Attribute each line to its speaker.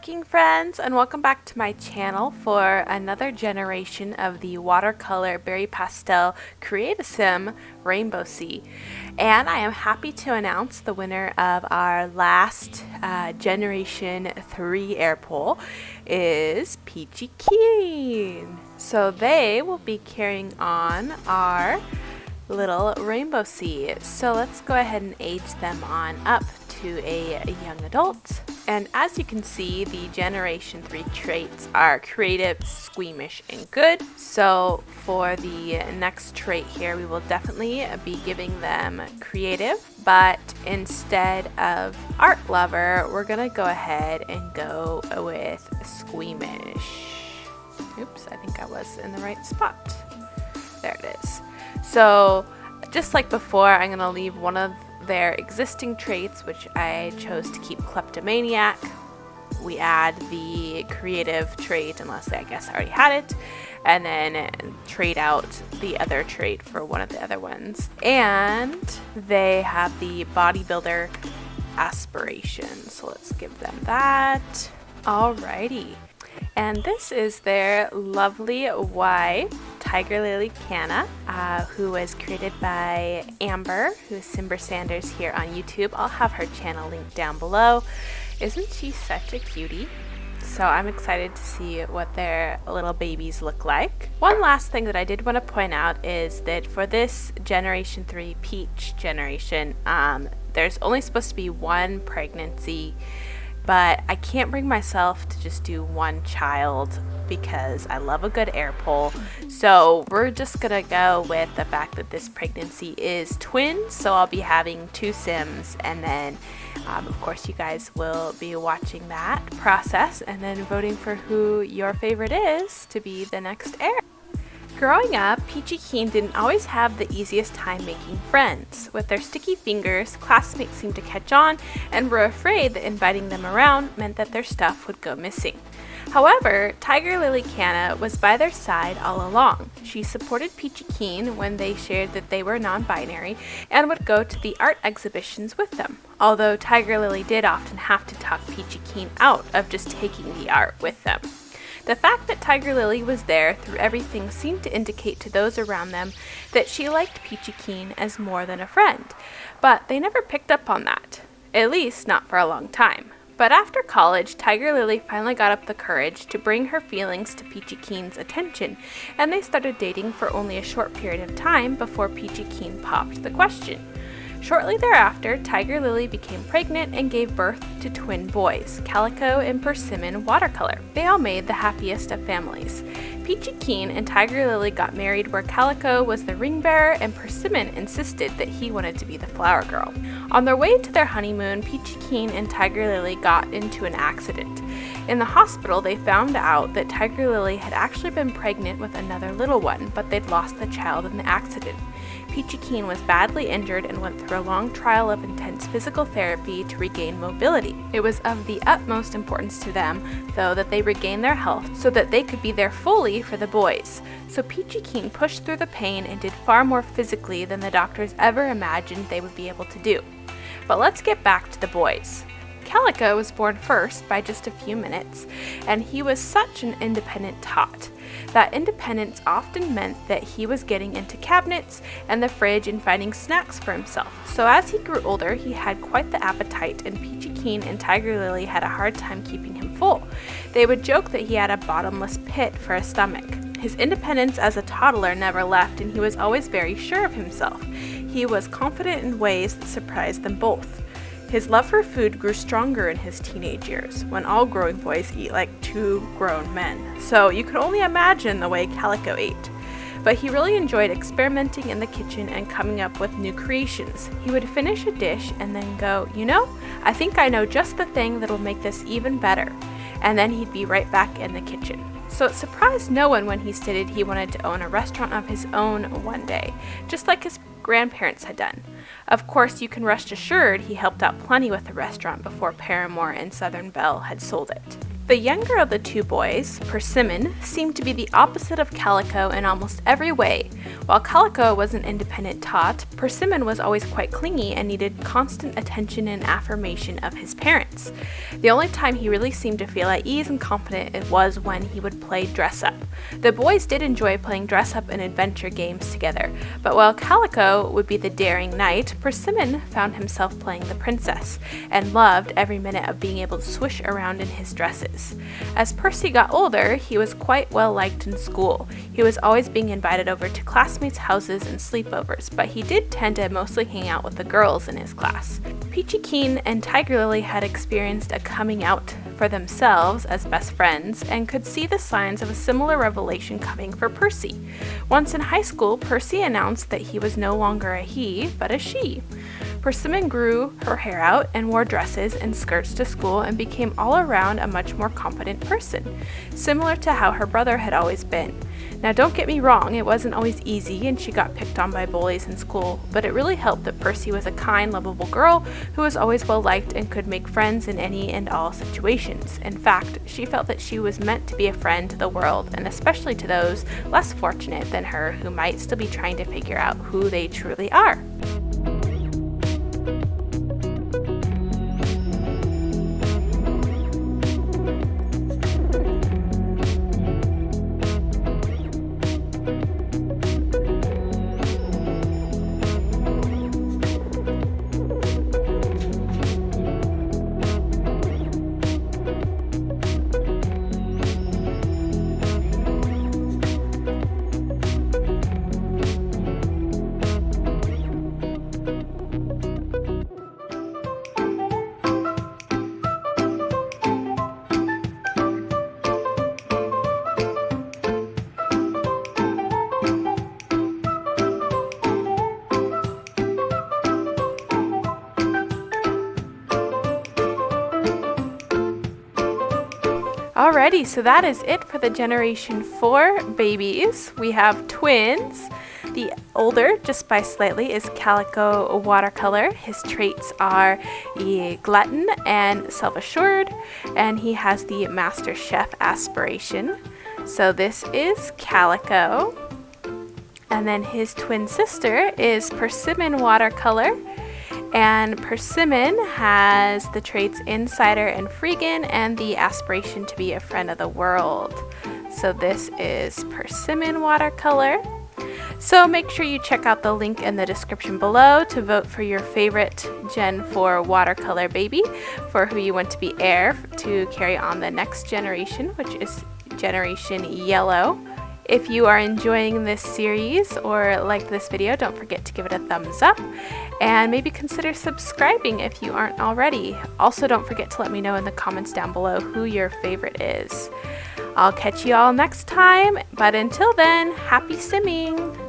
Speaker 1: Froliking friends, and welcome back to my channel for another generation of the Watercolor Berry Pastel CAS Rainbowcy. And I am happy to announce the winner of our last Generation 3 air poll is Peachy Keen. So they will be carrying on our little Rainbowcy. So let's go ahead and age them on up to a young adult. And as you can see, the Generation 3 traits are creative, squeamish, and good. So for the next trait here, we will definitely be giving them creative, but instead of art lover, we're gonna go ahead and go with squeamish. Oops, I think I was in the right spot. There it is. So just like before, I'm gonna leave one of their existing traits, which I chose to keep kleptomaniac. We add the creative trait, unless I guess I already had it, and then trade out the other trait for one of the other ones. And they have the bodybuilder aspiration, so let's give them that. Alrighty. And this is their lovely wife, Tiger Lily Canna, who was created by Amber, who is Simber Sanders here on YouTube. I'll have her channel linked down below. Isn't she such a cutie? So I'm excited to see what their little babies look like. One last thing that I did want to point out is that for this Generation 3 Peach generation, there's only supposed to be one pregnancy, but I can't bring myself to just do one child because I love a good air poll. So we're just gonna go with the fact that this pregnancy is twins. So I'll be having 2 Sims, and then of course you guys will be watching that process and then voting for who your favorite is to be the next heir. Growing up, Peachy Keen didn't always have the easiest time making friends. With their sticky fingers, classmates seemed to catch on and were afraid that inviting them around meant that their stuff would go missing. However, Tiger Lily Canna was by their side all along. She supported Peachy Keen when they shared that they were non-binary and would go to the art exhibitions with them, although Tiger Lily did often have to talk Peachy Keen out of just taking the art with them. The fact that Tiger Lily was there through everything seemed to indicate to those around them that she liked Peachy Keen as more than a friend, but they never picked up on that, at least not for a long time. But after college, Tiger Lily finally got up the courage to bring her feelings to Peachy Keen's attention, and they started dating for only a short period of time before Peachy Keen popped the question. Shortly thereafter, Tiger Lily became pregnant and gave birth to twin boys, Calico and Persimmon Watercolor. They all made the happiest of families. Peachy Keen and Tiger Lily got married where Calico was the ring bearer and Persimmon insisted that he wanted to be the flower girl. On their way to their honeymoon, Peachy Keen and Tiger Lily got into an accident. In the hospital, they found out that Tiger Lily had actually been pregnant with another little one, but they'd lost the child in the accident. Peachy Keen was badly injured and went through a long trial of intense physical therapy to regain mobility. It was of the utmost importance to them, though, that they regain their health so that they could be there fully for the boys. So Peachy Keen pushed through the pain and did far more physically than the doctors ever imagined they would be able to do. But let's get back to the boys. Calico was born first by just a few minutes, and he was such an independent tot. That independence often meant that he was getting into cabinets and the fridge and finding snacks for himself. So as he grew older, he had quite the appetite, and Peachy Keen and Tiger Lily had a hard time keeping him full. They would joke that he had a bottomless pit for a stomach. His independence as a toddler never left, and he was always very sure of himself. He was confident in ways that surprised them both. His love for food grew stronger in his teenage years, when all growing boys eat like 2 grown men. So you can only imagine the way Calico ate. But he really enjoyed experimenting in the kitchen and coming up with new creations. He would finish a dish and then go, "You know, I think I know just the thing that'll make this even better." And then he'd be right back in the kitchen. So it surprised no one when he stated he wanted to own a restaurant of his own one day, just like his grandparents had done. Of course, you can rest assured he helped out plenty with the restaurant before Paramore and Southern Belle had sold it. The younger of the two boys, Persimmon, seemed to be the opposite of Calico in almost every way. While Calico was an independent tot, Persimmon was always quite clingy and needed constant attention and affirmation of his parents. The only time he really seemed to feel at ease and confident was when he would play dress-up. The boys did enjoy playing dress-up and adventure games together, but while Calico would be the daring knight, Persimmon found himself playing the princess, and loved every minute of being able to swish around in his dresses. As Percy got older, he was quite well liked in school. He was always being invited over to classmates' houses and sleepovers, but he did tend to mostly hang out with the girls in his class. Peachy Keen and Tiger Lily had experienced a coming out for themselves as best friends and could see the signs of a similar revelation coming for Percy. Once in high school, Percy announced that he was no longer a he, but a she. Persimmon grew her hair out and wore dresses and skirts to school and became all around a much more confident person, similar to how her brother had always been. Now don't get me wrong, it wasn't always easy and she got picked on by bullies in school, but it really helped that Percy was a kind, lovable girl who was always well liked and could make friends in any and all situations. In fact, she felt that she was meant to be a friend to the world, and especially to those less fortunate than her who might still be trying to figure out who they truly are. Alrighty, so that is it for the Generation 4 babies. We have twins. The older, just by slightly, is Calico Watercolor. His traits are glutton and self-assured, and he has the Master Chef aspiration. So this is Calico. And then his twin sister is Persimmon Watercolor. And Persimmon has the traits Insider and Freegan and the aspiration to be a friend of the world. So this is Persimmon Watercolor. So make sure you check out the link in the description below to vote for your favorite Gen 4 watercolor baby for who you want to be heir to carry on the next generation, which is Generation Yellow. If you are enjoying this series or like this video, don't forget to give it a thumbs up and maybe consider subscribing if you aren't already. Also, don't forget to let me know in the comments down below who your favorite is. I'll catch you all next time, but until then, happy simming!